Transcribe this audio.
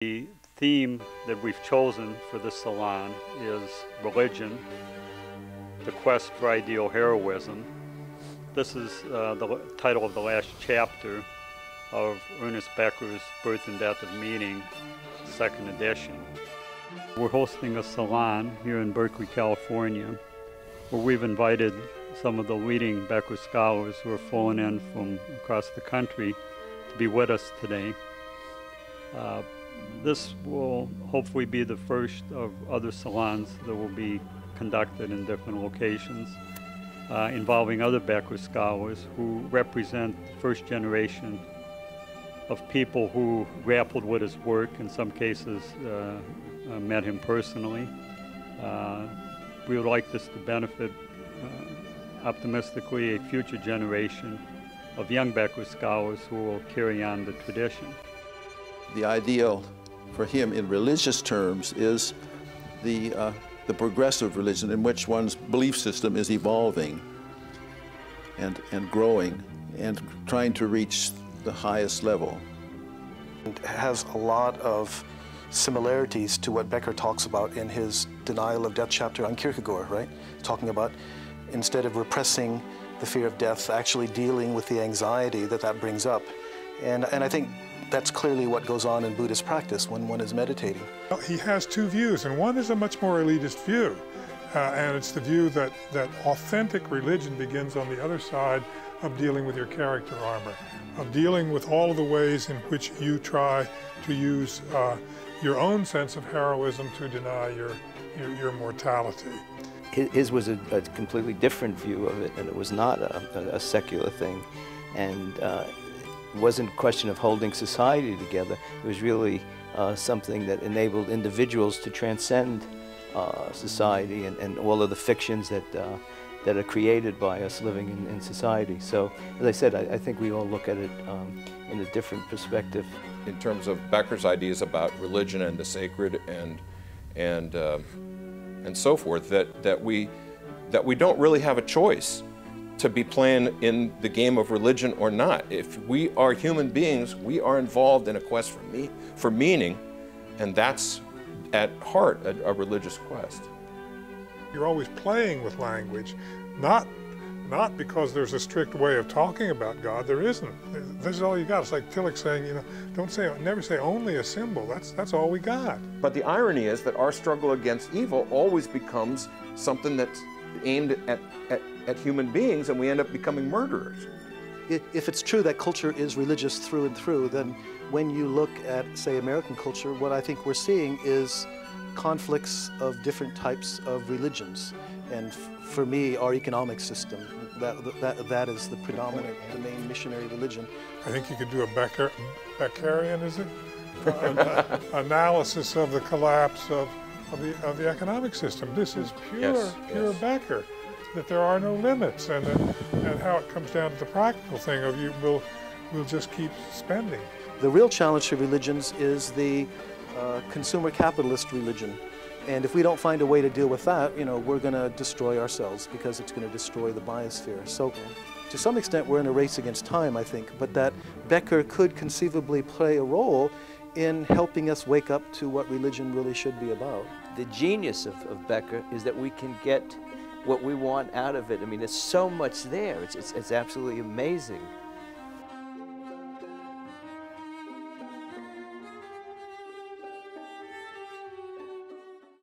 The theme that we've chosen for this salon is religion, the quest for ideal heroism. This is the title of the last chapter of Ernest Becker's Birth and Death of Meaning, second edition. We're hosting a salon here in Berkeley, California, where we've invited some of the leading Becker scholars who are flown in from across the country to be with us today. This will hopefully be the first of other salons that will be conducted in different locations involving other Becker scholars who represent the first generation of people who grappled with his work, in some cases met him personally. We would like this to benefit optimistically a future generation of young Becker scholars who will carry on the tradition. The ideal for him in religious terms is the progressive religion in which one's belief system is evolving and growing and trying to reach the highest level. It has a lot of similarities to what Becker talks about in his Denial of Death chapter on Kierkegaard, right? Talking about instead of repressing the fear of death, actually dealing with the anxiety that brings up. And I think that's clearly what goes on in Buddhist practice when one is meditating. Well, he has two views, and one is a much more elitist view, and it's the view that authentic religion begins on the other side of dealing with your character armor, of dealing with all of the ways in which you try to use your own sense of heroism to deny your mortality. His was a completely different view of it, and it was not a secular thing, and it wasn't a question of holding society together. It was really something that enabled individuals to transcend society and all of the fictions that are created by us living in society. So, as I said, I think we all look at it in a different perspective. In terms of Becker's ideas about religion and the sacred and so forth, that we don't really have a choice to be playing in the game of religion or not. If we are human beings, we are involved in a quest for meaning, and that's at heart a religious quest. You're always playing with language, not because there's a strict way of talking about God. There isn't. This is all you got. It's like Tillich saying, you know, never say only a symbol. That's all we got. But the irony is that our struggle against evil always becomes something that's aimed at human beings, and we end up becoming murderers. If it's true that culture is religious through and through, then when you look at, say, American culture, what I think we're seeing is conflicts of different types of religions. And for me, our economic system, that is the predominant, the main missionary religion. I think you could do a Beckerian, is it? Analysis of the collapse of the economic system. This is pure Becker, that there are no limits, and how it comes down to the practical thing of we'll just keep spending. The real challenge for religions is the consumer capitalist religion. And if we don't find a way to deal with that, you know, we're going to destroy ourselves because it's going to destroy the biosphere. So to some extent, we're in a race against time, I think, but that Becker could conceivably play a role in helping us wake up to what religion really should be about. The genius of Becker is that we can get what we want out of it. I mean, there's so much there. It's absolutely amazing.